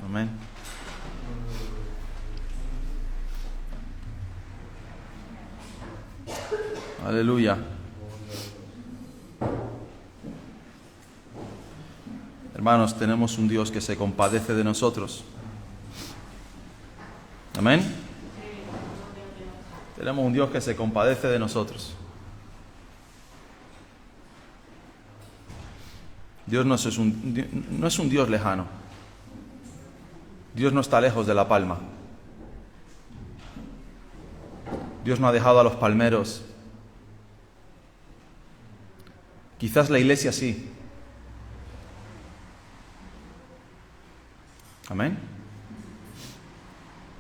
Amén. Aleluya. Hermanos, tenemos un Dios que se compadece de nosotros. Amén. Tenemos un Dios que se compadece de nosotros. Dios no es un Dios lejano. Dios no está lejos de La Palma. Dios no ha dejado a los palmeros. Quizás la iglesia sí. Amén.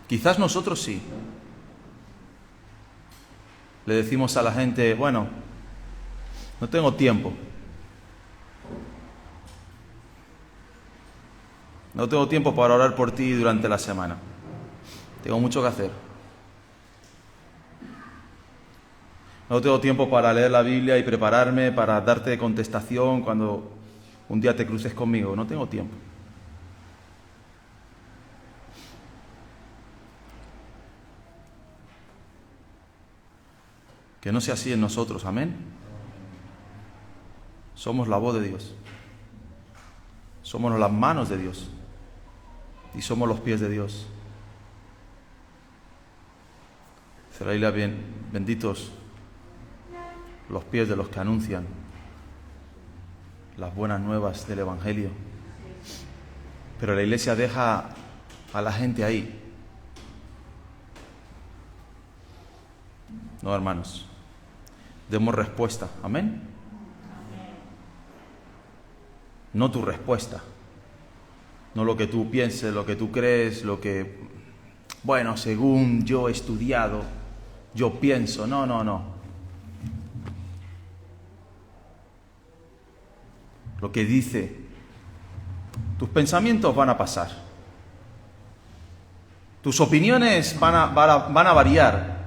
Quizás nosotros sí. Le decimos a la gente, bueno, no tengo tiempo. No tengo tiempo para orar por ti durante la semana. Tengo mucho que hacer. No tengo tiempo para leer la Biblia y prepararme para darte contestación cuando un día te cruces conmigo. No tengo tiempo. Que no sea así en nosotros, amén. Somos la voz de Dios. Somos las manos de Dios. Y somos los pies de Dios. Será la bien, benditos los pies de los que anuncian las buenas nuevas del Evangelio. Pero la iglesia deja a la gente ahí. No, hermanos. Demos respuesta. Amén. No tu respuesta. No lo que tú pienses, lo que tú crees, lo que... Bueno, según yo he estudiado, yo pienso. No, no, no. Lo que dice, tus pensamientos van a pasar. Tus opiniones van a variar.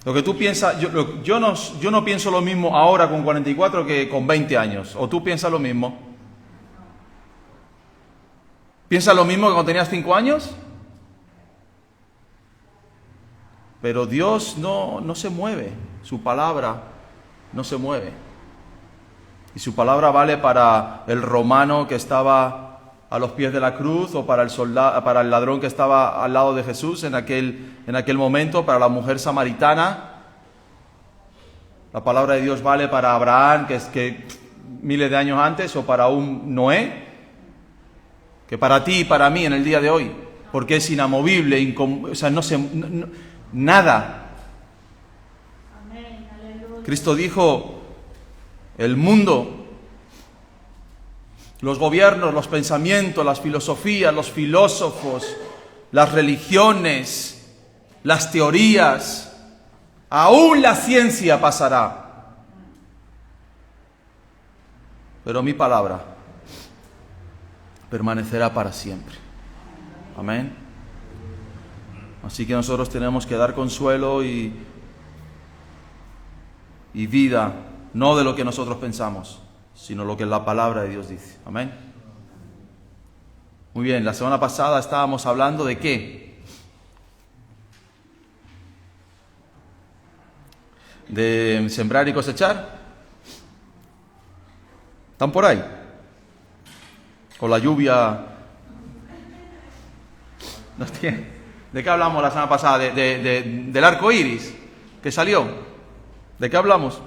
Lo que tú piensas, yo no pienso lo mismo ahora con 44 que con 20 años. ¿O tú piensas lo mismo? ¿Piensas lo mismo que cuando tenías 5 años? Pero Dios no se mueve. Su palabra no se mueve. Y su palabra vale para el romano que estaba a los pies de la cruz, o para el ladrón que estaba al lado de Jesús en aquel momento, para la mujer samaritana. La palabra de Dios vale para Abraham, que miles de años antes, o para un Noé, que para ti y para mí en el día de hoy, porque es inamovible, nada. Cristo dijo, el mundo, los gobiernos, los pensamientos, las filosofías, los filósofos, las religiones, las teorías, aún la ciencia pasará. Pero mi palabra permanecerá para siempre. Amén. Así que nosotros tenemos que dar consuelo y vida, no de lo que nosotros pensamos, sino lo que la palabra de Dios dice. Amén. Muy bien, la semana pasada estábamos hablando de ¿qué? De sembrar y cosechar. ¿Están por ahí? Con la lluvia. ¿De qué hablamos la semana pasada? Del arco iris que salió. ¿De qué hablamos?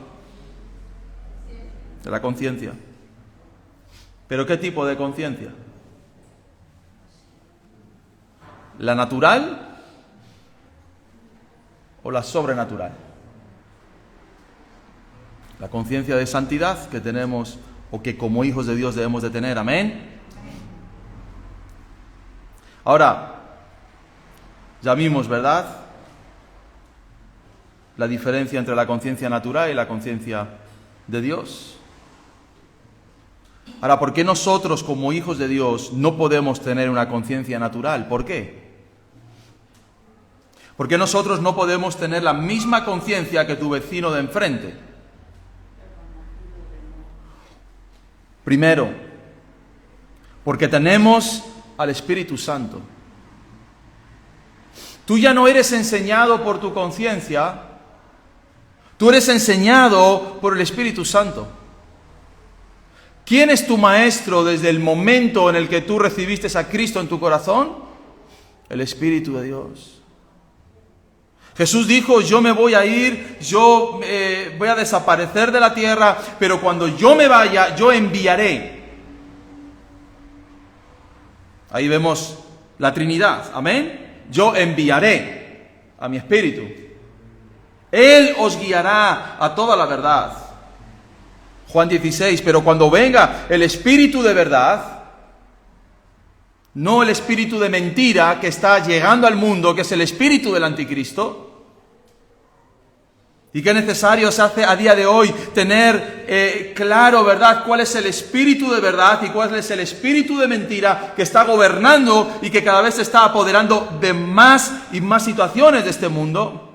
De la conciencia. ¿Pero qué tipo de conciencia? ¿La natural o la sobrenatural? La conciencia de santidad que tenemos, o que como hijos de Dios debemos de tener. Amén. Ahora, ya vimos, ¿verdad?, la diferencia entre la conciencia natural y la conciencia de Dios. Ahora, ¿por qué nosotros como hijos de Dios no podemos tener una conciencia natural? ¿Por qué? ¿Por qué nosotros no podemos tener la misma conciencia que tu vecino de enfrente? Primero, Porque tenemos al Espíritu Santo. Tú ya no eres enseñado por tu conciencia, tú eres enseñado por el Espíritu Santo. ¿Quién es tu maestro desde el momento en el que tú recibiste a Cristo en tu corazón? El Espíritu de Dios. Jesús dijo, yo me voy a ir, yo voy a desaparecer de la tierra, pero cuando yo me vaya, yo enviaré. Ahí vemos la Trinidad, amén. Yo enviaré a mi Espíritu. Él os guiará a toda la verdad. Juan 16, pero cuando venga el Espíritu de verdad, no el espíritu de mentira que está llegando al mundo, que es el espíritu del anticristo, y que es necesario se hace a día de hoy tener claro, ¿verdad?, cuál es el espíritu de verdad y cuál es el espíritu de mentira que está gobernando y que cada vez se está apoderando de más y más situaciones de este mundo.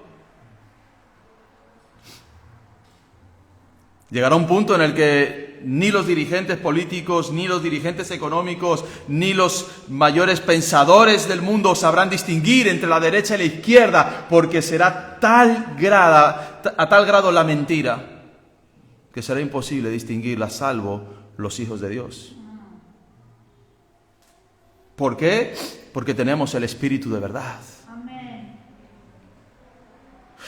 Llegará un punto en el que ni los dirigentes políticos, ni los dirigentes económicos, ni los mayores pensadores del mundo sabrán distinguir entre la derecha y la izquierda, porque será a tal grado la mentira que será imposible distinguirla, salvo los hijos de Dios. ¿Por qué? Porque tenemos el Espíritu de verdad.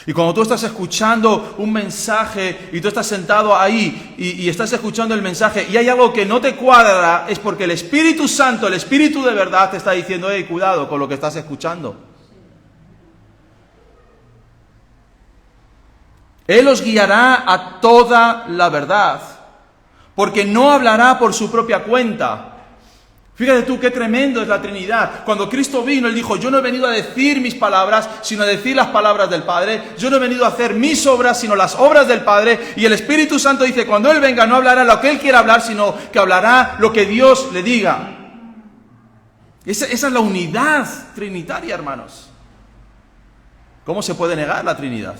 Y cuando tú estás escuchando un mensaje y tú estás sentado ahí y estás escuchando el mensaje y hay algo que no te cuadra, es porque el Espíritu Santo, el Espíritu de verdad te está diciendo, cuidado con lo que estás escuchando. Él os guiará a toda la verdad, porque no hablará por su propia cuenta. Fíjate tú qué tremendo es la Trinidad. Cuando Cristo vino, Él dijo, yo no he venido a decir mis palabras, sino a decir las palabras del Padre. Yo no he venido a hacer mis obras, sino las obras del Padre. Y el Espíritu Santo dice, cuando Él venga, no hablará lo que Él quiera hablar, sino que hablará lo que Dios le diga. Esa es la unidad trinitaria, hermanos. ¿Cómo se puede negar la Trinidad?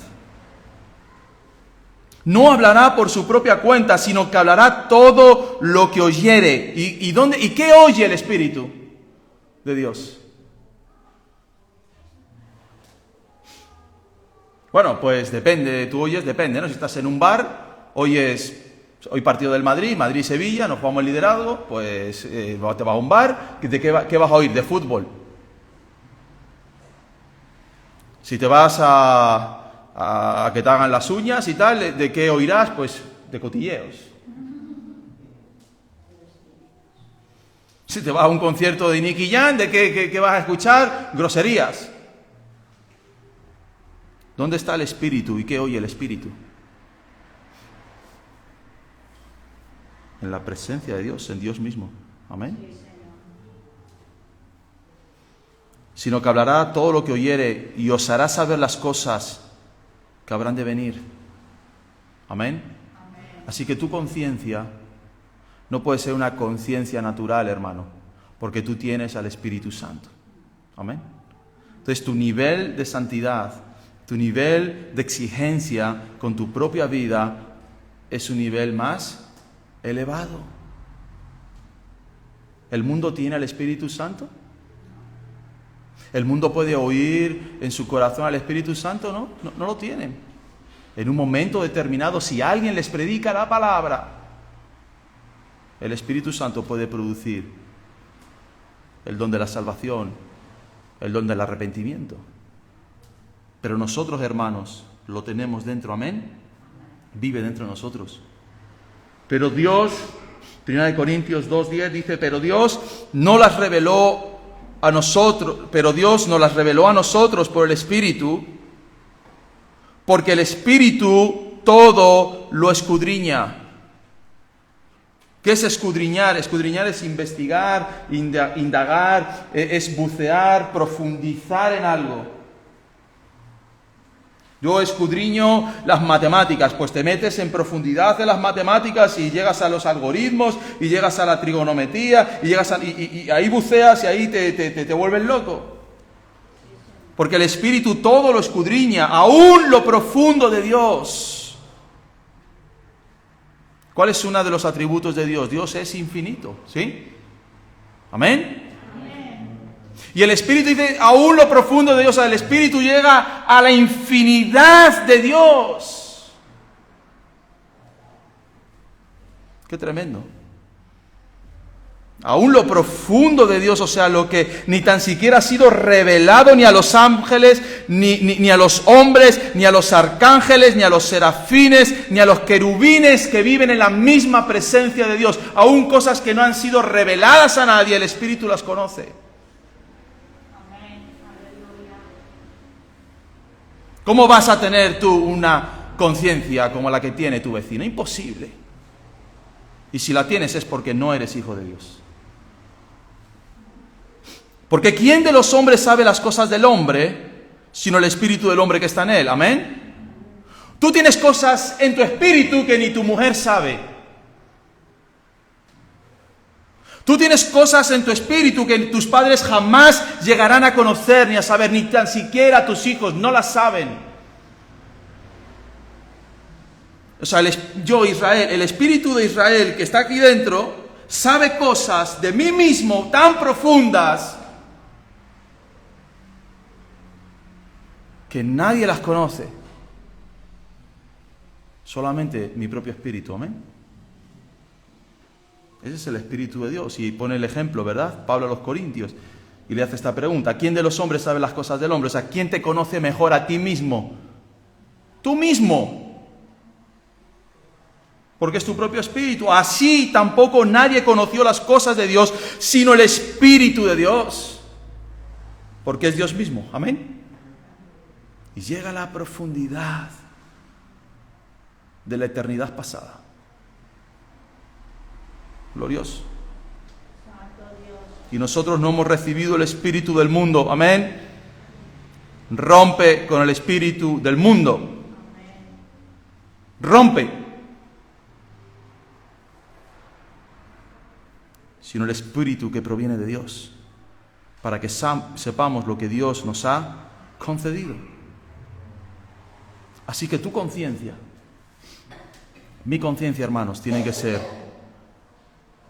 No hablará por su propia cuenta, sino que hablará todo lo que oyere. ¿Y qué oye el Espíritu de Dios? Bueno, pues depende, tú oyes, depende, ¿no? Si estás en un bar, hoy partido del Madrid, Madrid-Sevilla, nos jugamos el liderazgo, pues te vas a un bar, ¿de qué vas a oír? De fútbol. Si te vas a que te hagan las uñas y tal, ¿de qué oirás? Pues de cotilleos. Si te vas a un concierto de Nicky Jam, ¿de qué vas a escuchar? Groserías. ¿Dónde está el Espíritu y qué oye el Espíritu? En la presencia de Dios, en Dios mismo. Amén. Sino que hablará todo lo que oyere y os hará saber las cosas que habrán de venir. Amén. Así que tu conciencia no puede ser una conciencia natural, hermano, porque tú tienes al Espíritu Santo. Amén. Entonces tu nivel de santidad, tu nivel de exigencia con tu propia vida es un nivel más elevado. ¿El mundo tiene al Espíritu Santo? ¿El mundo puede oír en su corazón al Espíritu Santo? No lo tienen. En un momento determinado, si alguien les predica la palabra, el Espíritu Santo puede producir el don de la salvación, el don del arrepentimiento. Pero nosotros, hermanos, lo tenemos dentro, amén. Vive dentro de nosotros. Pero Dios, 1 Corintios 2:10 dice, pero Dios nos las reveló a nosotros por el Espíritu, porque el Espíritu todo lo escudriña. ¿Qué es escudriñar? Escudriñar es investigar, indagar, es bucear, profundizar en algo. Yo escudriño las matemáticas, pues te metes en profundidad de las matemáticas y llegas a los algoritmos y llegas a la trigonometría y ahí buceas y ahí te vuelves loco. Porque el Espíritu todo lo escudriña, aún lo profundo de Dios. ¿Cuál es uno de los atributos de Dios? Dios es infinito, ¿sí? Amén. Y el Espíritu dice, aún lo profundo de Dios, o sea, el Espíritu llega a la infinidad de Dios. Qué tremendo. Aún lo profundo de Dios, o sea, lo que ni tan siquiera ha sido revelado ni a los ángeles, ni a los hombres, ni a los arcángeles, ni a los serafines, ni a los querubines que viven en la misma presencia de Dios. Aún cosas que no han sido reveladas a nadie, el Espíritu las conoce. ¿Cómo vas a tener tú una conciencia como la que tiene tu vecino? Imposible. Y si la tienes es porque no eres hijo de Dios. Porque ¿quién de los hombres sabe las cosas del hombre, sino el espíritu del hombre que está en él? ¿Amén? Tú tienes cosas en tu espíritu que ni tu mujer sabe. Tú tienes cosas en tu espíritu que tus padres jamás llegarán a conocer ni a saber, ni tan siquiera tus hijos no las saben. O sea, Israel, el espíritu de Israel que está aquí dentro, sabe cosas de mí mismo tan profundas que nadie las conoce. Solamente mi propio espíritu, amén. Ese es el Espíritu de Dios. Y pone el ejemplo, ¿verdad? Pablo a los Corintios. Y le hace esta pregunta. ¿Quién de los hombres sabe las cosas del hombre? O sea, ¿quién te conoce mejor a ti mismo? Tú mismo. Porque es tu propio espíritu. Así tampoco nadie conoció las cosas de Dios, sino el Espíritu de Dios. Porque es Dios mismo. Amén. Y llega a la profundidad de la eternidad pasada. Glorioso. Y nosotros no hemos recibido el espíritu del mundo. Amén. Rompe con el espíritu del mundo. Rompe. Sino el espíritu que proviene de Dios. Para que sepamos lo que Dios nos ha concedido. Así que tu conciencia, mi conciencia, hermanos, tiene que ser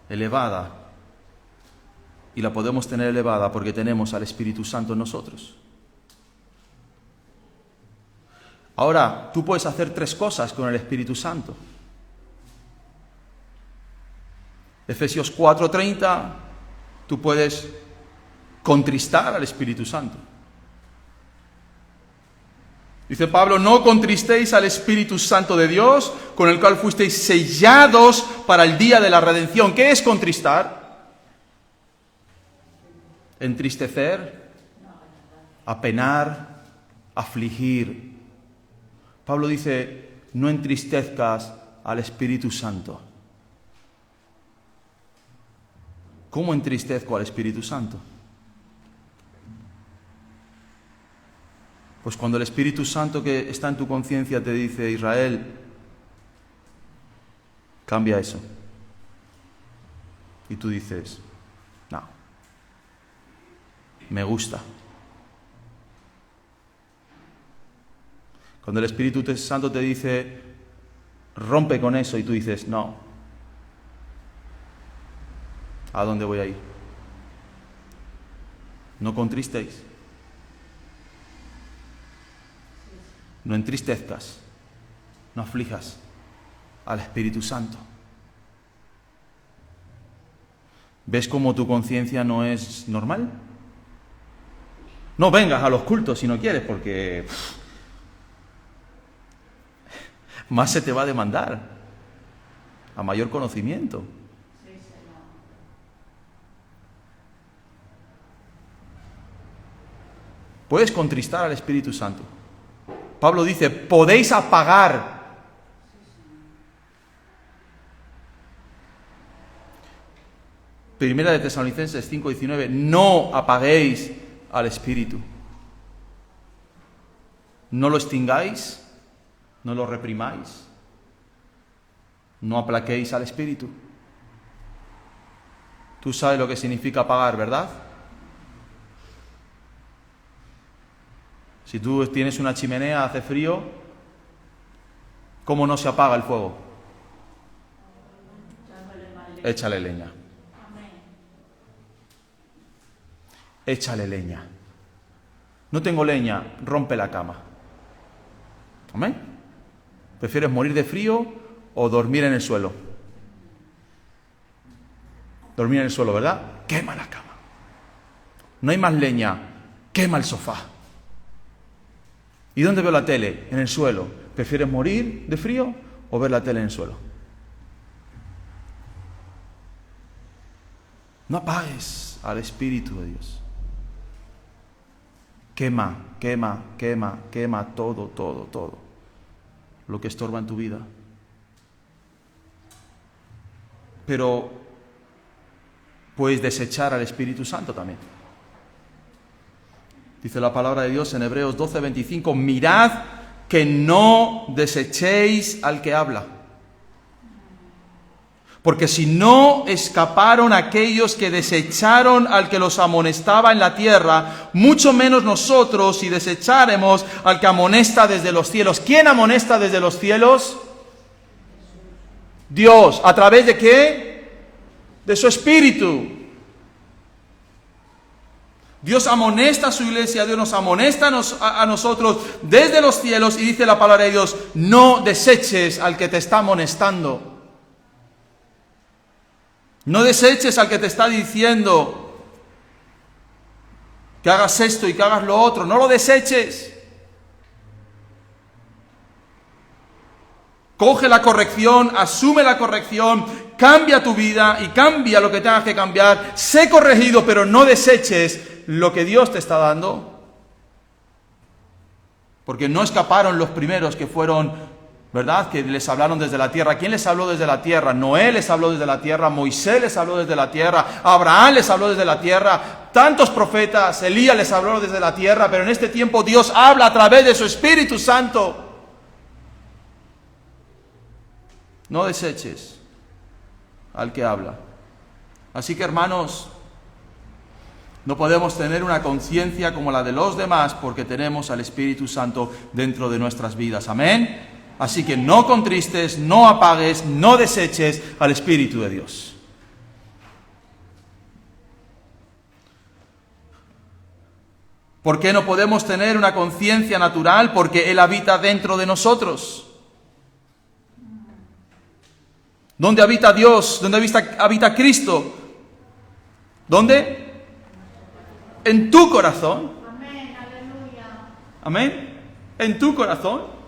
elevada. Y la podemos tener elevada porque tenemos al Espíritu Santo en nosotros. Ahora, tú puedes hacer 3 cosas con el Espíritu Santo. Efesios 4:30, tú puedes contristar al Espíritu Santo. Dice Pablo, no contristéis al Espíritu Santo de Dios, con el cual fuisteis sellados para el día de la redención. ¿Qué es contristar? Entristecer, apenar, afligir. Pablo dice, no entristezcas al Espíritu Santo. ¿Cómo entristezco al Espíritu Santo? Pues cuando el Espíritu Santo que está en tu conciencia te dice, Israel, cambia eso. Y tú dices, no, me gusta. Cuando el Espíritu Santo te dice, rompe con eso, y tú dices, no, ¿a dónde voy a ir? No contristéis. No entristezcas, no aflijas al Espíritu Santo. ¿Ves cómo tu conciencia no es normal? No vengas a los cultos si no quieres, porque más se te va a demandar, a mayor conocimiento. Puedes contristar al Espíritu Santo. Pablo dice, podéis apagar. Primera de Tesalonicenses 5:19, no apaguéis al Espíritu. No lo extingáis, no lo reprimáis, no aplaquéis al Espíritu. Tú sabes lo que significa apagar, ¿verdad? Si tú tienes una chimenea, hace frío, ¿cómo no se apaga el fuego? Échale leña. échale leña. No tengo leña, rompe la cama. ¿Amén? ¿Prefieres morir de frío o dormir en el suelo? Dormir en el suelo, ¿verdad? Quema la cama. No hay más leña, quema el sofá. ¿Y dónde veo la tele? En el suelo. ¿Prefieres morir de frío o ver la tele en el suelo? No apagues al Espíritu de Dios. Quema, quema, quema, quema todo, todo, todo lo que estorba en tu vida. Pero puedes desechar al Espíritu Santo también. Dice la palabra de Dios en Hebreos 12:25, mirad que no desechéis al que habla. Porque si no escaparon aquellos que desecharon al que los amonestaba en la tierra, mucho menos nosotros si desecháremos al que amonesta desde los cielos. ¿Quién amonesta desde los cielos? Dios. ¿A través de qué? De su Espíritu. Dios amonesta a su iglesia, Dios nos amonesta a nosotros desde los cielos y dice la palabra de Dios, no deseches al que te está amonestando. No deseches al que te está diciendo que hagas esto y que hagas lo otro. No lo deseches. Coge la corrección, asume la corrección, cambia tu vida y cambia lo que tengas que cambiar. Sé corregido, pero no deseches lo que Dios te está dando. Porque no escaparon los primeros que fueron... ¿verdad? Que les hablaron desde la tierra. ¿Quién les habló desde la tierra? Noé les habló desde la tierra, Moisés les habló desde la tierra, Abraham les habló desde la tierra, tantos profetas, Elías les habló desde la tierra, pero en este tiempo Dios habla a través de su Espíritu Santo. No deseches al que habla. Así que, hermanos, no podemos tener una conciencia como la de los demás porque tenemos al Espíritu Santo dentro de nuestras vidas. Amén. Así que no contristes, no apagues, no deseches al Espíritu de Dios. ¿Por qué no podemos tener una conciencia natural? Porque Él habita dentro de nosotros. ¿Dónde habita Dios? ¿Dónde habita Cristo? ¿Dónde? En tu corazón. Amén, aleluya. Amén. En tu corazón.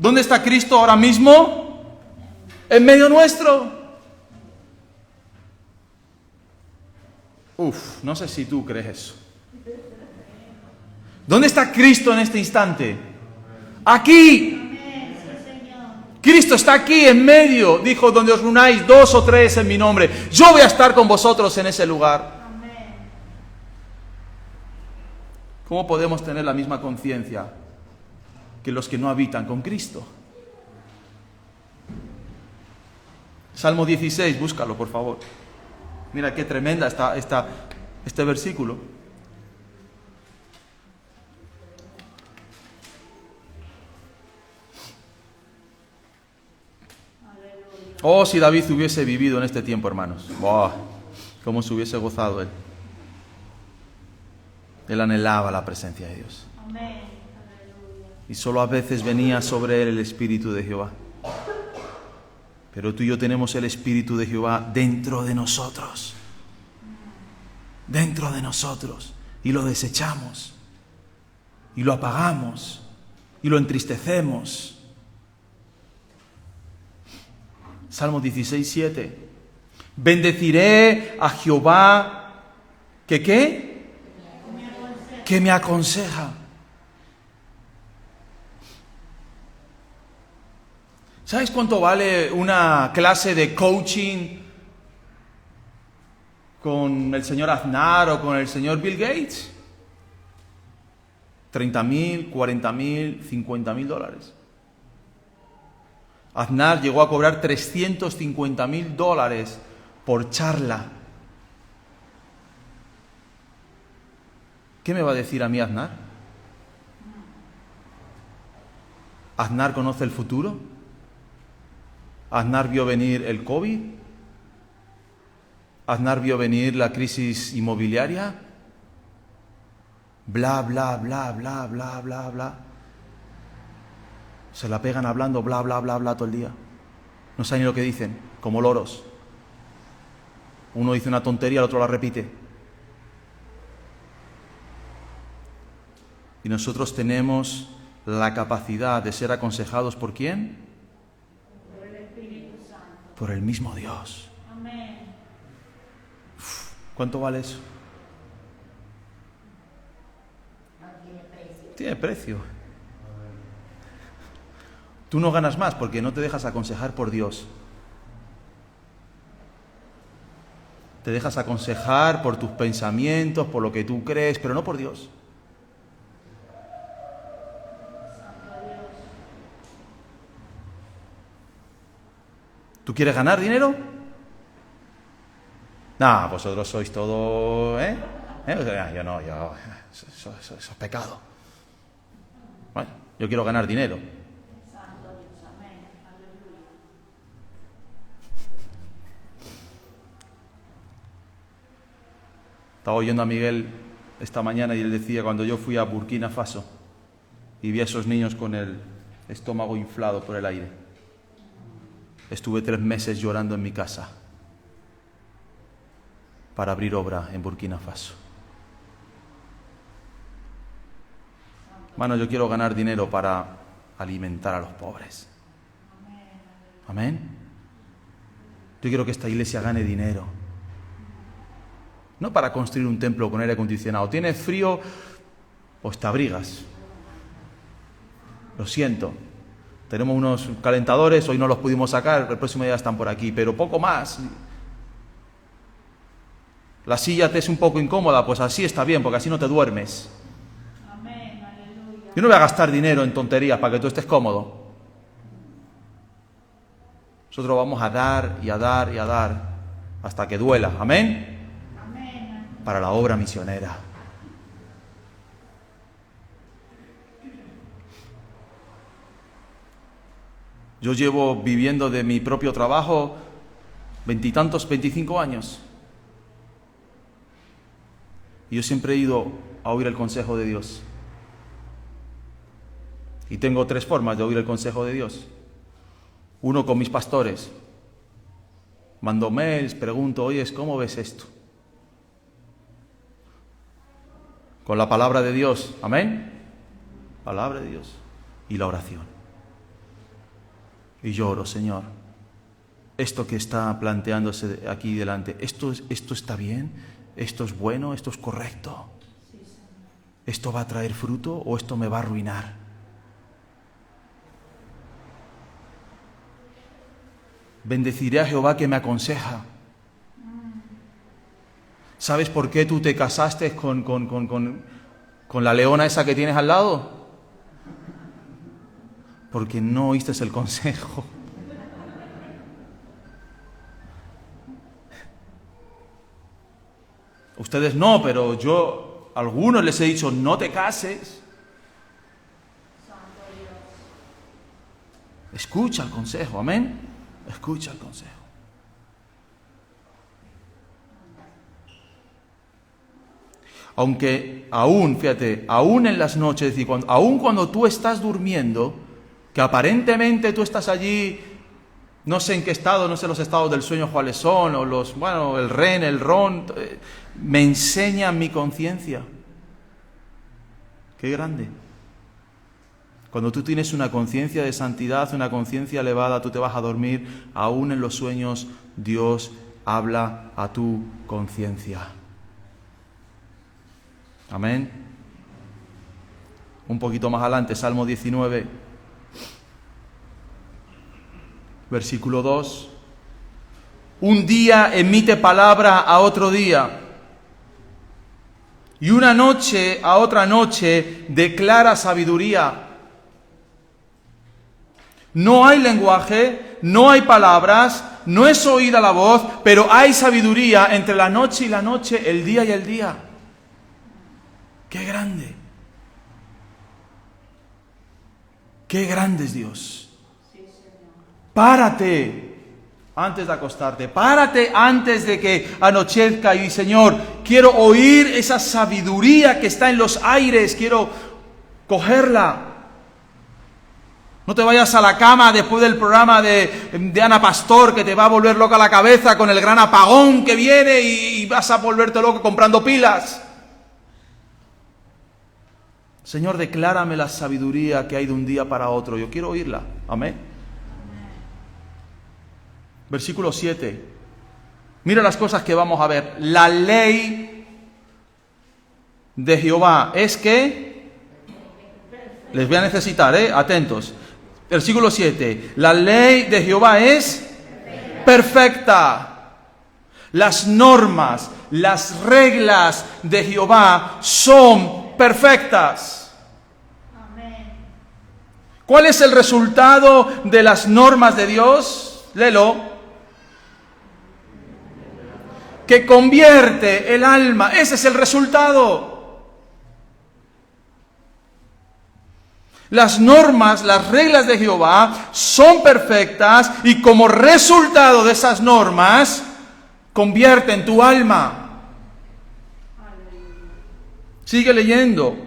¿Dónde está Cristo ahora mismo? En medio nuestro. No sé si tú crees eso. ¿Dónde está Cristo en este instante? Aquí. Amén, sí, Señor. Cristo está aquí en medio. Dijo, donde os reunáis 2 o 3 en mi nombre, yo voy a estar con vosotros en ese lugar. Amén. ¿Cómo podemos tener la misma conciencia que los que no habitan con Cristo? Salmo 16, búscalo por favor. Mira qué tremenda está este versículo. Oh, si David hubiese vivido en este tiempo, hermanos. ¡Wow! Cómo se hubiese gozado él. Él anhelaba la presencia de Dios. Amén. Y solo a veces venía sobre él el Espíritu de Jehová. Pero tú y yo tenemos el Espíritu de Jehová dentro de nosotros. Dentro de nosotros. Y lo desechamos. Y lo apagamos. Y lo entristecemos. Salmo 16, 7. Bendeciré a Jehová. ¿Que qué? Que me aconseja. ¿Sabes cuánto vale una clase de coaching con el señor Aznar o con el señor Bill Gates? $30,000, $40,000, $50,000. Aznar llegó a cobrar $350,000 por charla. ¿Qué me va a decir a mí Aznar? ¿Aznar conoce el futuro? ¿Aznar vio venir el COVID? Aznar vio venir la crisis inmobiliaria. Bla, bla, bla, bla, bla, bla, bla. Se la pegan hablando bla, bla, bla, bla todo el día. No saben ni lo que dicen, como loros. Uno dice una tontería, el otro la repite. Y nosotros tenemos la capacidad de ser aconsejados ¿por quién? Por el Espíritu Santo. Por el mismo Dios. Amén. ¿Cuánto vale eso? No tiene precio. Tiene precio. Tú no ganas más porque no te dejas aconsejar por Dios. Te dejas aconsejar por tus pensamientos, por lo que tú crees, pero no por Dios. ¿Tú quieres ganar dinero? Nah, vosotros sois todo, ¿eh? Yo no, eso es pecado. Bueno, yo quiero ganar dinero. Santo Dios, amén. Aleluya. Estaba oyendo a Miguel esta mañana y él decía, cuando yo fui a Burkina Faso y vi a esos niños con el estómago inflado por el aire, estuve 3 meses llorando en mi casa para abrir obra en Burkina Faso. Mano, yo quiero ganar dinero para alimentar a los pobres. Amén. Yo quiero que esta iglesia gane dinero. No para construir un templo con aire acondicionado. ¿Tienes frío? Pues te abrigas. Lo siento. Tenemos unos calentadores, hoy no los pudimos sacar, el próximo día están por aquí, pero poco más. La silla te es un poco incómoda, pues así está bien, porque así no te duermes. Amén. Aleluya. Yo no voy a gastar dinero en tonterías para que tú estés cómodo. Nosotros vamos a dar y a dar y a dar hasta que duela. Amén. Amén. Para la obra misionera. Yo llevo viviendo de mi propio trabajo 25 años. Y yo siempre he ido a oír el consejo de Dios. Y tengo 3 formas de oír el consejo de Dios. Uno, con mis pastores. Mando mails, pregunto, oye, ¿cómo ves esto? Con la palabra de Dios, amén. Palabra de Dios. Y la oración. Y lloro, Señor, esto que está planteándose aquí delante, ¿esto está bien? ¿Esto es bueno? ¿Esto es correcto? ¿Esto va a traer fruto o esto me va a arruinar? Bendeciré a Jehová que me aconseja. ¿Sabes por qué tú te casaste con la leona esa que tienes al lado? Porque no oíste el consejo. Ustedes no, pero yo a algunos les he dicho, no te cases. Escucha el consejo, amén. Escucha el consejo. Aunque aún, fíjate, aún en las noches, es decir, aún cuando tú estás durmiendo, que aparentemente tú estás allí, no sé en qué estado, no sé los estados del sueño cuáles son, o el REN, el RON, me enseña mi conciencia. Qué grande. Cuando tú tienes una conciencia de santidad, una conciencia elevada, tú te vas a dormir, aún en los sueños Dios habla a tu conciencia. Amén. Un poquito más adelante, Salmo 19, versículo 2. Un día emite palabra a otro día, y una noche a otra noche declara sabiduría. No hay lenguaje, no hay palabras, no es oída la voz, pero hay sabiduría entre la noche y la noche, el día y el día. ¡Qué grande! ¡Qué grande es Dios! Párate antes de acostarte. Párate antes de que anochezca y di, Señor, quiero oír esa sabiduría que está en los aires, quiero cogerla. No te vayas a la cama después del programa de Ana Pastor, que te va a volver loca la cabeza con el gran apagón que viene y vas a volverte loco comprando pilas. Señor, declárame la sabiduría que hay de un día para otro. Yo quiero oírla. Amén. Versículo 7. Mira las cosas que vamos a ver. La ley de Jehová es que... Les voy a necesitar, atentos. Versículo 7. La ley de Jehová es perfecta. Las normas, las reglas de Jehová son perfectas. ¿Cuál es el resultado de las normas de Dios? Léelo. Que convierte el alma. Ese es el resultado. Las normas, las reglas de Jehová son perfectas y como resultado de esas normas, convierten tu alma. Sigue leyendo.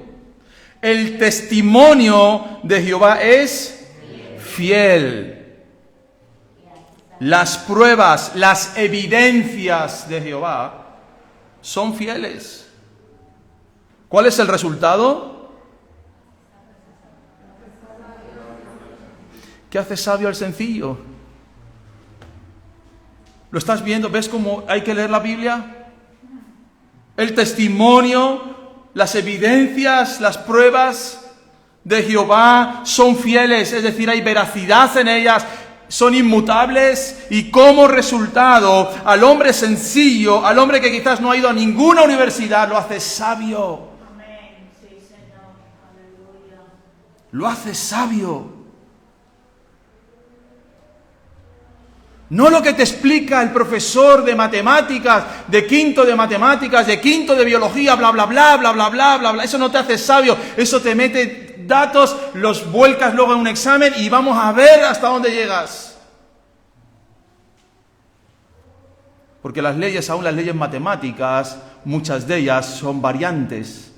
El testimonio de Jehová es fiel. Las pruebas, las evidencias de Jehová son fieles. ¿Cuál es el resultado? ¿Qué hace sabio al sencillo? ¿Lo estás viendo? ¿Ves cómo hay que leer la Biblia? El testimonio, las evidencias, las pruebas de Jehová son fieles, es decir, hay veracidad en ellas, son inmutables y como resultado al hombre sencillo, al hombre que quizás no ha ido a ninguna universidad, lo hace sabio. Amén. Sí, Señor. Aleluya. Lo hace sabio. No lo que te explica el profesor de matemáticas, de quinto de matemáticas, de quinto de biología, bla, bla, bla, bla, bla, bla, bla, bla. Eso no te hace sabio. Eso te mete datos, los vuelcas luego en un examen y vamos a ver hasta dónde llegas. Porque las leyes, aún las leyes matemáticas, muchas de ellas son variantes.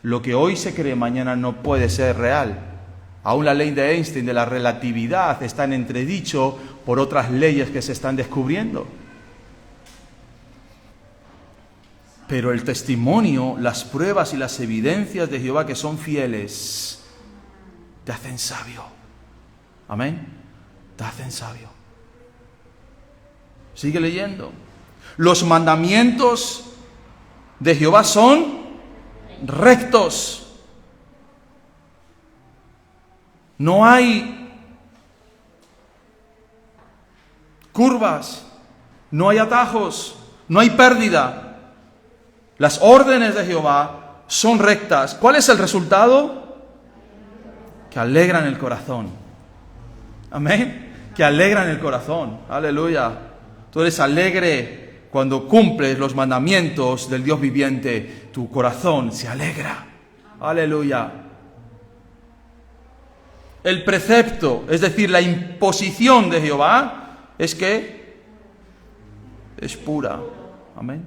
Lo que hoy se cree mañana no puede ser real. Aún la ley de Einstein de la relatividad está en entredicho por otras leyes que se están descubriendo. Pero el testimonio, las pruebas y las evidencias de Jehová que son fieles, te hacen sabio. Amén. Te hacen sabio. Sigue leyendo. Los mandamientos de Jehová son rectos. No hay curvas, no hay atajos, no hay pérdida. Las órdenes de Jehová son rectas. ¿Cuál es el resultado? Que alegran el corazón. Amén. Que alegran el corazón. Aleluya. Tú eres alegre cuando cumples los mandamientos del Dios viviente. Tu corazón se alegra. Aleluya. El precepto, es decir, la imposición de Jehová, es que es pura. Amén.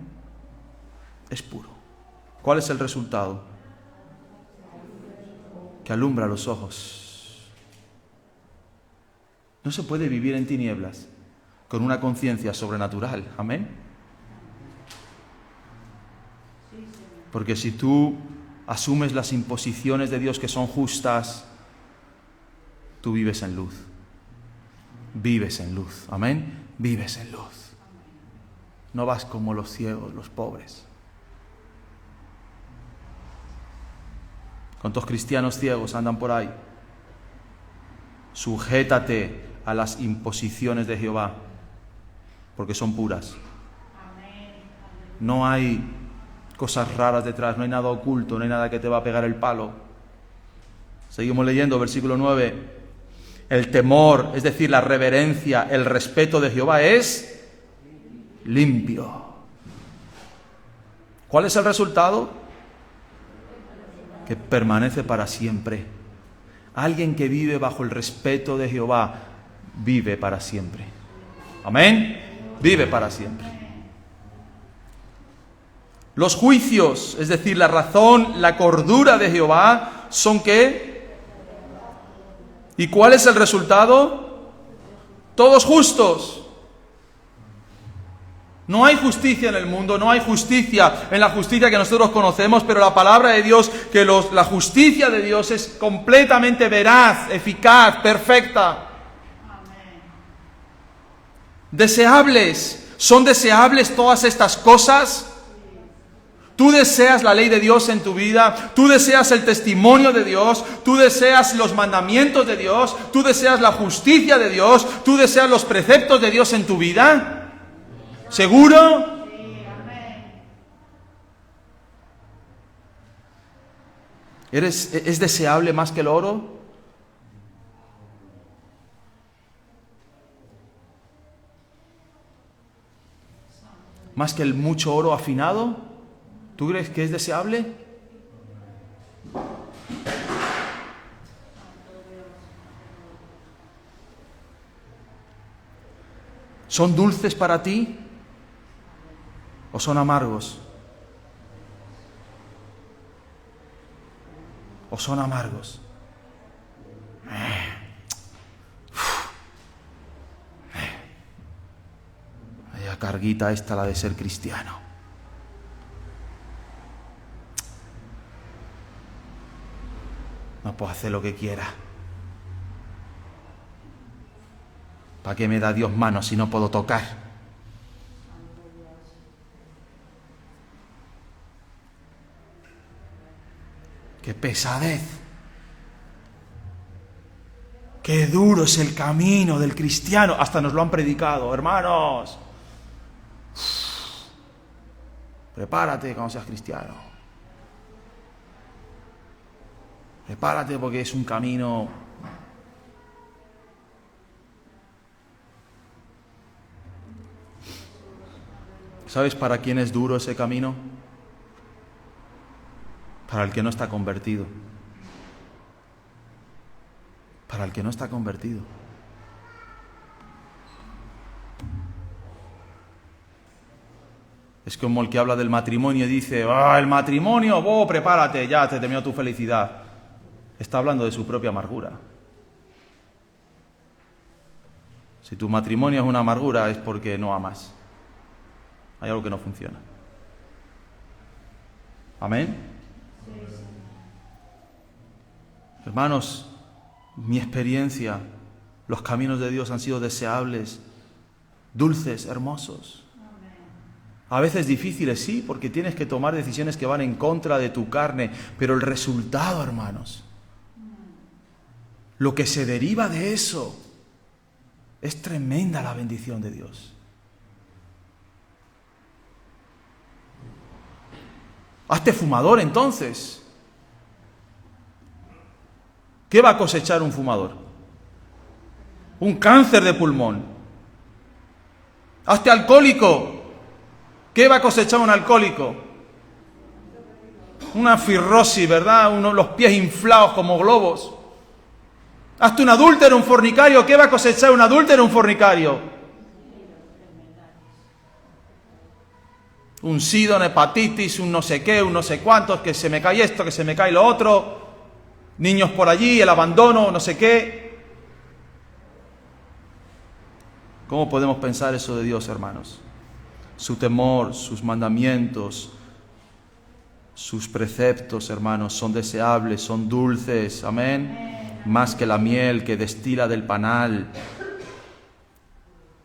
Es puro. ¿Cuál es el resultado? Que alumbra los ojos. No se puede vivir en tinieblas con una conciencia sobrenatural. Amén. Porque si tú asumes las imposiciones de Dios que son justas, tú vives en luz. Vives en luz. Amén. Vives en luz. No vas como los ciegos, los pobres. ¿Cuántos cristianos ciegos andan por ahí? Sujétate a las imposiciones de Jehová, porque son puras. No hay cosas raras detrás, no hay nada oculto, no hay nada que te va a pegar el palo. Seguimos leyendo, versículo 9. El temor, es decir, la reverencia, el respeto de Jehová es limpio. ¿Cuál es el resultado? Que permanece para siempre. Alguien que vive bajo el respeto de Jehová vive para siempre. Amén. Vive para siempre. Los juicios, es decir, la razón, la cordura de Jehová, ¿son qué? ¿Y cuál es el resultado? Todos justos. No hay justicia en el mundo, no hay justicia en la justicia que nosotros conocemos, pero la palabra de Dios, la justicia de Dios es completamente veraz, eficaz, perfecta. Deseables, ¿son deseables todas estas cosas? Tú deseas la ley de Dios en tu vida, tú deseas el testimonio de Dios, tú deseas los mandamientos de Dios, tú deseas la justicia de Dios, tú deseas los preceptos de Dios en tu vida. ¿Seguro? ¿Es deseable más que el oro? ¿Más que el mucho oro afinado? ¿Tú crees que es deseable? ¿Son dulces para ti o son amargos? ¿O son amargos? Vaya carguita esta la de ser cristiano. No puedo hacer lo que quiera. ¿Para qué me da Dios manos si no puedo tocar? ¡Qué pesadez! ¡Qué duro es el camino del cristiano! Hasta nos lo han predicado, hermanos. Prepárate cuando seas cristiano. Prepárate porque es un camino. ¿Sabes para quién es duro ese camino? Para el que no está convertido. Para el que no está convertido. Es como el que habla del matrimonio y dice, el matrimonio, prepárate, ya te terminó tu felicidad. Está hablando de su propia amargura. Si tu matrimonio es una amargura es porque no amas. Hay algo que no funciona. ¿Amén? Hermanos, mi experiencia, los caminos de Dios han sido deseables, dulces, hermosos. A veces difíciles, sí, porque tienes que tomar decisiones que van en contra de tu carne, pero el resultado, hermanos, lo que se deriva de eso, es tremenda la bendición de Dios. Hazte fumador entonces. ¿Qué va a cosechar un fumador? Un cáncer de pulmón. Hazte alcohólico. ¿Qué va a cosechar un alcohólico? Una cirrosis, ¿verdad? Los pies inflados como globos. Hazte un adúltero, un fornicario. ¿Qué va a cosechar un adúltero, un fornicario? Un SIDA, una hepatitis, un no sé qué, un no sé cuántos, que se me cae esto, que se me cae lo otro. Niños por allí, el abandono, no sé qué. ¿Cómo podemos pensar eso de Dios, hermanos? Su temor, sus mandamientos, sus preceptos, hermanos, son deseables, son dulces, amén. Más que la miel que destila del panal.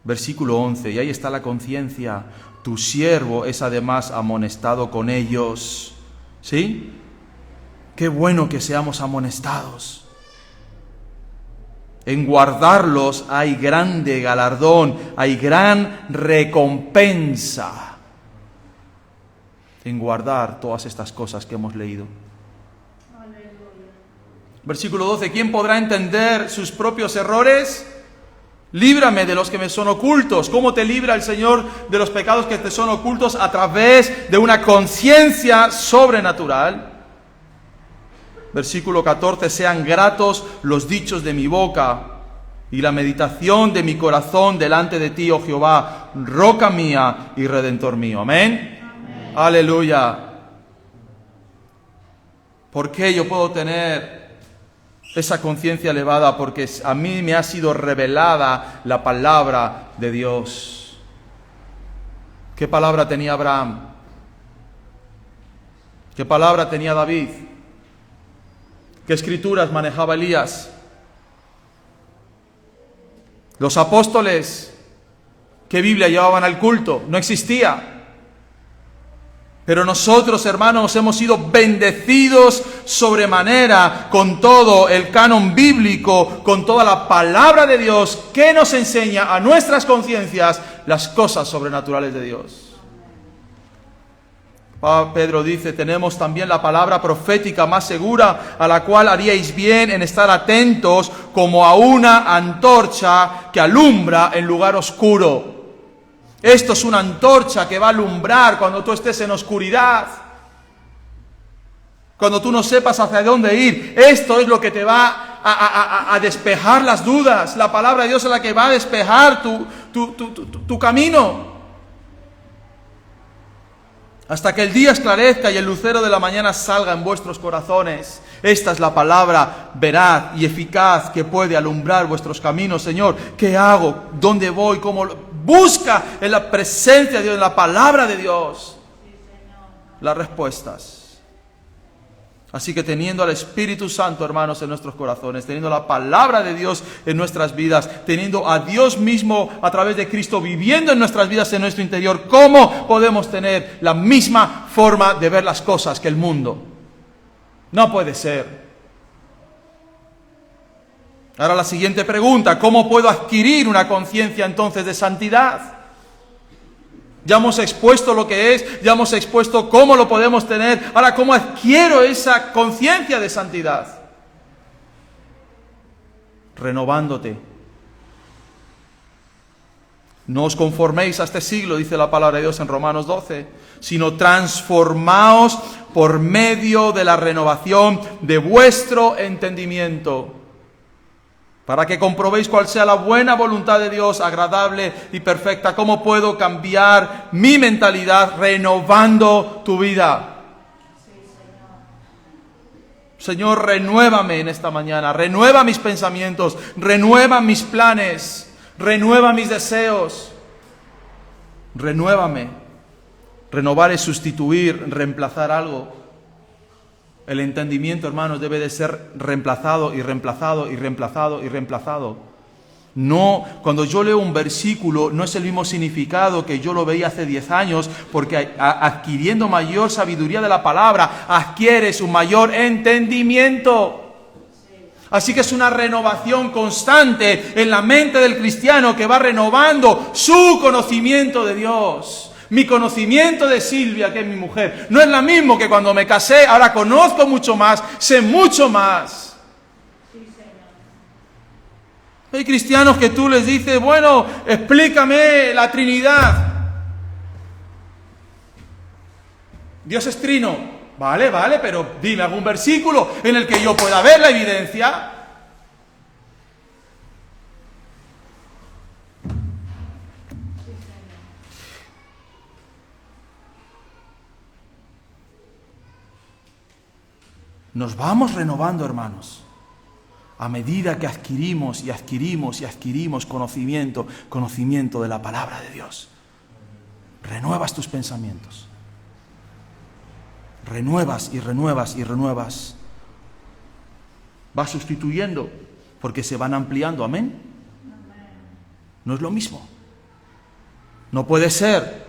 Versículo 11, y ahí está la conciencia. Tu siervo es además amonestado con ellos. ¿Sí? Qué bueno que seamos amonestados. En guardarlos hay grande galardón, hay gran recompensa. En guardar todas estas cosas que hemos leído. Versículo 12, ¿quién podrá entender sus propios errores? Líbrame de los que me son ocultos. ¿Cómo te libra el Señor de los pecados que te son ocultos? A través de una conciencia sobrenatural. Versículo 14, sean gratos los dichos de mi boca y la meditación de mi corazón delante de ti, oh Jehová, roca mía y redentor mío. Amén. Amén. Aleluya. ¿Por qué yo puedo tener esa conciencia elevada? Porque a mí me ha sido revelada la palabra de Dios. ¿Qué palabra tenía Abraham? ¿Qué palabra tenía David? ¿Qué escrituras manejaba Elías? Los apóstoles, ¿qué Biblia llevaban al culto? No existía. Pero nosotros, hermanos, hemos sido bendecidos sobremanera con todo el canon bíblico, con toda la palabra de Dios que nos enseña a nuestras conciencias las cosas sobrenaturales de Dios. Pedro dice, tenemos también la palabra profética más segura, a la cual haríais bien en estar atentos como a una antorcha que alumbra en lugar oscuro. Esto es una antorcha que va a alumbrar cuando tú estés en oscuridad, cuando tú no sepas hacia dónde ir. Esto es lo que te va a despejar las dudas. La palabra de Dios es la que va a despejar tu camino. Hasta que el día esclarezca y el lucero de la mañana salga en vuestros corazones. Esta es la palabra veraz y eficaz que puede alumbrar vuestros caminos. Señor, ¿qué hago? ¿Dónde voy? ¿Cómo? Busca en la presencia de Dios, en la palabra de Dios, las respuestas. Así que teniendo al Espíritu Santo, hermanos, en nuestros corazones, teniendo la palabra de Dios en nuestras vidas, teniendo a Dios mismo a través de Cristo viviendo en nuestras vidas, en nuestro interior, ¿cómo podemos tener la misma forma de ver las cosas que el mundo? No puede ser. Ahora la siguiente pregunta, ¿cómo puedo adquirir una conciencia entonces de santidad? Ya hemos expuesto lo que es, ya hemos expuesto cómo lo podemos tener. Ahora, ¿cómo adquiero esa conciencia de santidad? Renovándote. No os conforméis a este siglo, dice la palabra de Dios en Romanos 12, sino transformaos por medio de la renovación de vuestro entendimiento, para que comprobéis cuál sea la buena voluntad de Dios, agradable y perfecta. ¿Cómo puedo cambiar mi mentalidad renovando tu vida? Señor, renuévame en esta mañana, renueva mis pensamientos, renueva mis planes, renueva mis deseos, renuévame. Renovar es sustituir, reemplazar algo. El entendimiento, hermanos, debe de ser reemplazado y reemplazado y reemplazado y reemplazado. No, cuando yo leo un versículo, no es el mismo significado que yo lo veía hace 10 años, porque adquiriendo mayor sabiduría de la palabra, adquieres un mayor entendimiento. Así que es una renovación constante en la mente del cristiano que va renovando su conocimiento de Dios. Mi conocimiento de Silvia, que es mi mujer, no es lo mismo que cuando me casé. Ahora conozco mucho más, sé mucho más. Hay cristianos que tú les dices, bueno, explícame la Trinidad. Dios es trino. Vale, pero dime algún versículo en el que yo pueda ver la evidencia. Nos vamos renovando, hermanos, a medida que adquirimos conocimiento de la palabra de Dios. Renuevas tus pensamientos. Renuevas y renuevas y renuevas. Vas sustituyendo porque se van ampliando, amén. No es lo mismo. No puede ser.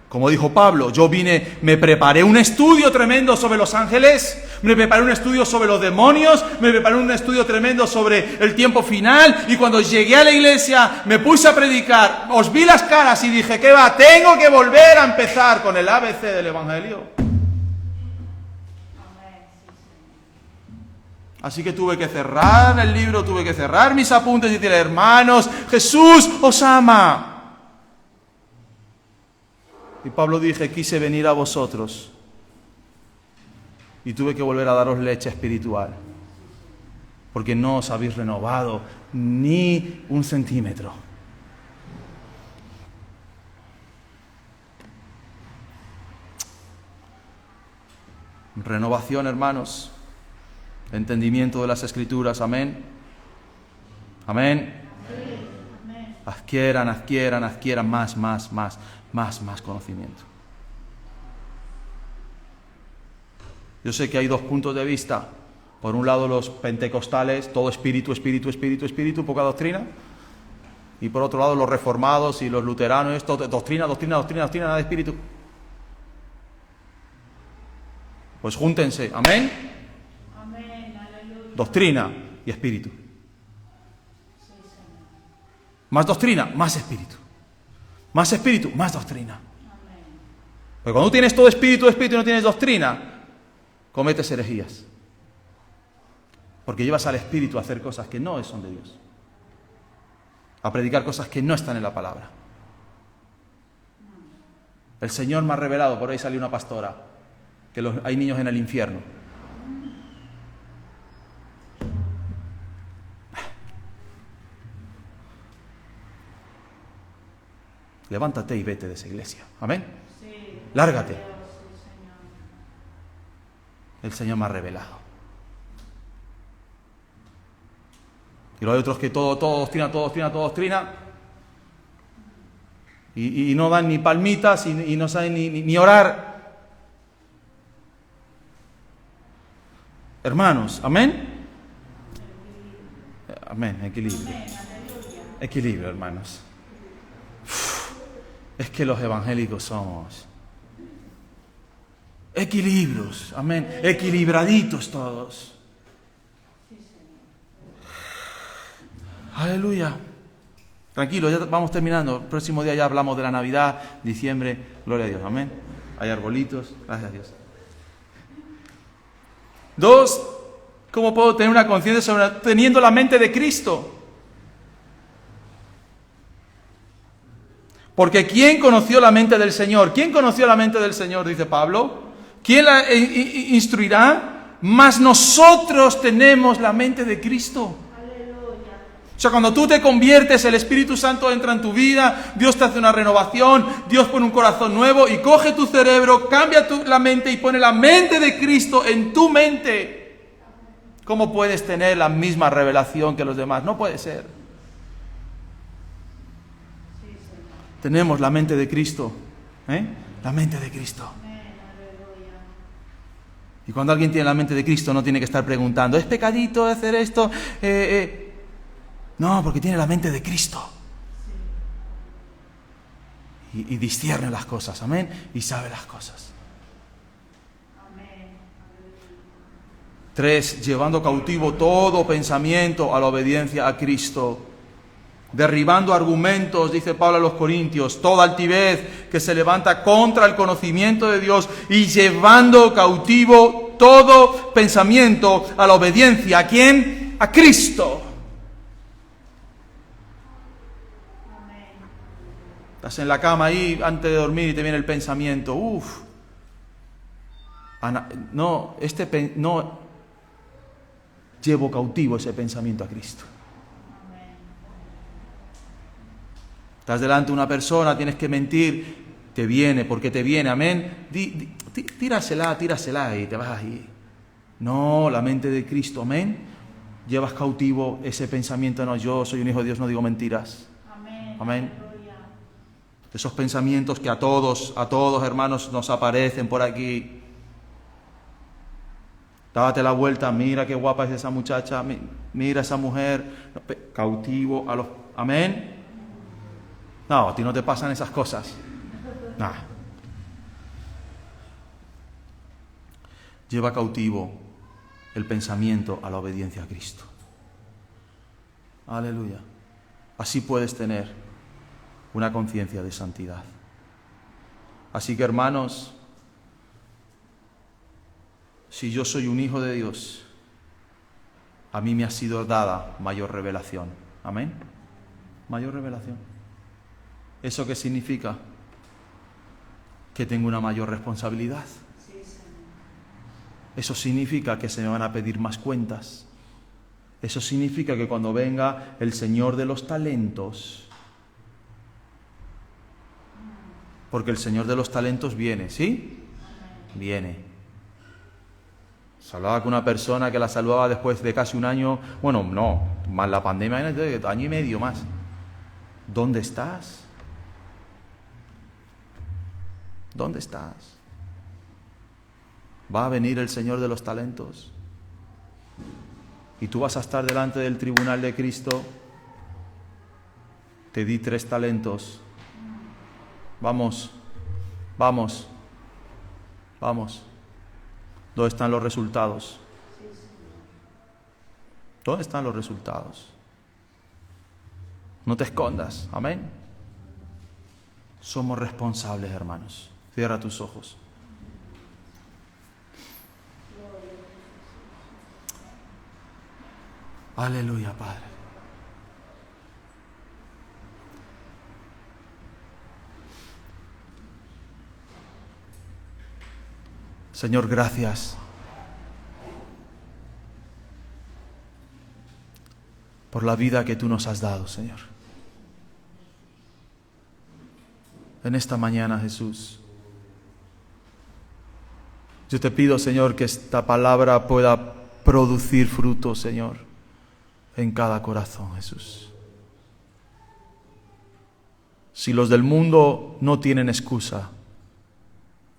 Como dijo Pablo, yo vine, me preparé un estudio tremendo sobre los ángeles, me preparé un estudio sobre los demonios, me preparé un estudio tremendo sobre el tiempo final, y cuando llegué a la iglesia me puse a predicar, os vi las caras y dije, ¿qué va? Tengo que volver a empezar con el ABC del Evangelio. Así que tuve que cerrar el libro, tuve que cerrar mis apuntes y decir, hermanos, Jesús os ama. Y Pablo dije, quise venir a vosotros y tuve que volver a daros leche espiritual. porque no os habéis renovado ni un centímetro. Renovación, hermanos, entendimiento de las Escrituras, amén. Amén. Adquieran más conocimiento. Yo sé que hay dos puntos de vista. Por un lado los pentecostales, todo espíritu, poca doctrina. Y por otro lado los reformados y los luteranos, esto doctrina, nada de espíritu. Pues júntense, amén. Amén, aleluya. Doctrina y espíritu. Más doctrina, más espíritu. Más espíritu, más doctrina. Pero cuando tú tienes todo espíritu y no tienes doctrina, cometes herejías. Porque llevas al espíritu a hacer cosas que no son de Dios. A predicar cosas que no están en la palabra. El Señor me ha revelado, por ahí salió una pastora, que hay niños en el infierno. Levántate y vete de esa iglesia. Amén. Sí. Lárgate. Dios, sí, Señor. El Señor me ha revelado. Y luego hay otros que todo doctrina. Y no dan ni palmitas y no saben ni orar. Hermanos, amén. Amén, equilibrio. Equilibrio, hermanos. Es que los evangélicos somos equilibrios, amén, equilibraditos todos. Aleluya. Tranquilo, ya vamos terminando. El próximo día ya hablamos de la Navidad, diciembre, gloria a Dios, amén. Hay arbolitos, gracias a Dios. 2, ¿cómo puedo tener una conciencia sobre teniendo la mente de Cristo? Porque ¿quién conoció la mente del Señor? ¿Quién conoció la mente del Señor? Dice Pablo. ¿Quién la instruirá? Mas nosotros tenemos la mente de Cristo. Aleluya. O sea, cuando tú te conviertes, el Espíritu Santo entra en tu vida, Dios te hace una renovación, Dios pone un corazón nuevo y coge tu cerebro, cambia la mente y pone la mente de Cristo en tu mente. ¿Cómo puedes tener la misma revelación que los demás? No puede ser. Tenemos la mente de Cristo, la mente de Cristo. Y cuando alguien tiene la mente de Cristo no tiene que estar preguntando, ¿es pecadito hacer esto? No, porque tiene la mente de Cristo. Y discierne las cosas, amén, y sabe las cosas. 3, llevando cautivo todo pensamiento a la obediencia a Cristo. Derribando argumentos, dice Pablo a los Corintios, toda altivez que se levanta contra el conocimiento de Dios y llevando cautivo todo pensamiento a la obediencia. ¿A quién? A Cristo. Estás en la cama ahí antes de dormir y te viene el pensamiento. No llevo cautivo ese pensamiento a Cristo. Estás delante de una persona, tienes que mentir, te viene, porque te viene, amén. Tírasela y te vas ahí. No, la mente de Cristo, amén. Llevas cautivo ese pensamiento, no, yo soy un hijo de Dios, no digo mentiras. Amén. Amén. Esos pensamientos que a todos hermanos nos aparecen por aquí. Date la vuelta, mira qué guapa es esa muchacha, mira esa mujer, cautivo a los... Amén. No, a ti no te pasan esas cosas. Nada. Lleva cautivo el pensamiento a la obediencia a Cristo. Aleluya. Así puedes tener una conciencia de santidad. Así que, hermanos, si yo soy un hijo de Dios, a mí me ha sido dada mayor revelación. Amén. Mayor revelación. ¿Eso qué significa? Que tengo una mayor responsabilidad. Eso significa que se me van a pedir más cuentas. Eso significa que cuando venga el Señor de los talentos, porque el Señor de los talentos viene, ¿sí? Viene. Hablaba con una persona que la saludaba después de casi un año, bueno, no, más la pandemia, año y medio más. ¿Dónde estás? ¿Dónde estás? Va a venir el Señor de los talentos. Y tú vas a estar delante del tribunal de Cristo. Te di 3 talentos. Vamos. ¿Dónde están los resultados? ¿Dónde están los resultados? No te escondas. Amén. Somos responsables, hermanos. Cierra tus ojos. Aleluya, Padre. Señor, gracias por la vida que tú nos has dado, Señor. En esta mañana, Jesús, yo te pido, Señor, que esta palabra pueda producir fruto, Señor, en cada corazón, Jesús. Si los del mundo no tienen excusa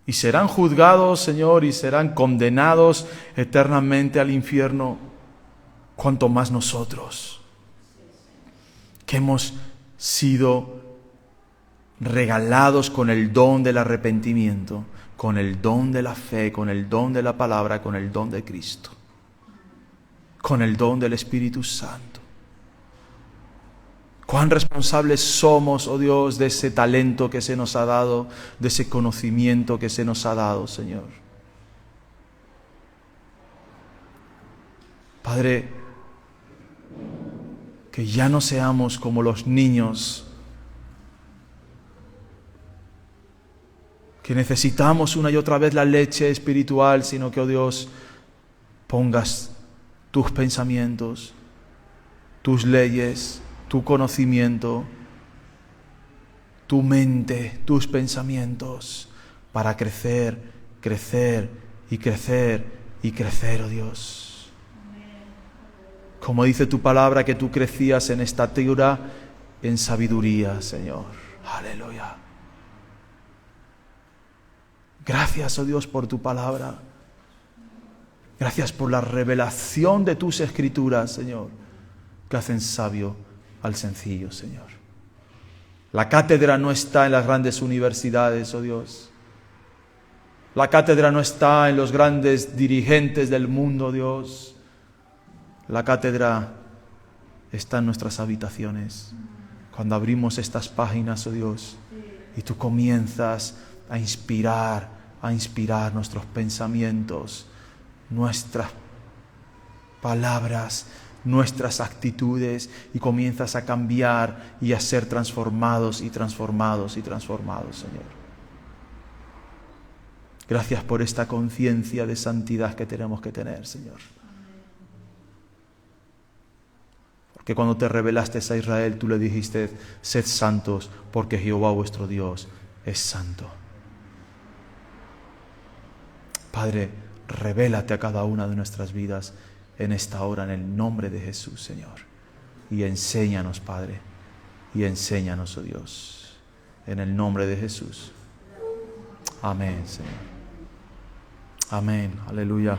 y serán juzgados, Señor, y serán condenados eternamente al infierno, cuanto más nosotros, que hemos sido regalados con el don del arrepentimiento, con el don de la fe, con el don de la palabra, con el don de Cristo, con el don del Espíritu Santo. Cuán responsables somos, oh Dios, de ese talento que se nos ha dado, de ese conocimiento que se nos ha dado, Señor. Padre, que ya no seamos como los niños, que necesitamos una y otra vez la leche espiritual, sino que, oh Dios, pongas tus pensamientos, tus leyes, tu conocimiento, tu mente, tus pensamientos, para crecer, crecer y crecer y crecer, oh Dios. Como dice tu palabra, que tú crecías en estatura, en sabiduría, Señor. Aleluya. Gracias, oh Dios, por tu palabra. Gracias por la revelación de tus escrituras, Señor, que hacen sabio al sencillo, Señor. La cátedra no está en las grandes universidades, oh Dios. La cátedra no está en los grandes dirigentes del mundo, Dios. La cátedra está en nuestras habitaciones. Cuando abrimos estas páginas, oh Dios, y tú comienzas a inspirar nuestros pensamientos, nuestras palabras, nuestras actitudes, y comienzas a cambiar y a ser transformados y transformados y transformados, Señor. Gracias por esta conciencia de santidad que tenemos que tener, Señor. Porque cuando te revelaste a Israel, tú le dijiste: sed santos, porque Jehová vuestro Dios es santo. Padre, revélate a cada una de nuestras vidas en esta hora, en el nombre de Jesús, Señor. Y enséñanos, Padre, y enséñanos, oh Dios, en el nombre de Jesús. Amén, Señor. Amén, aleluya.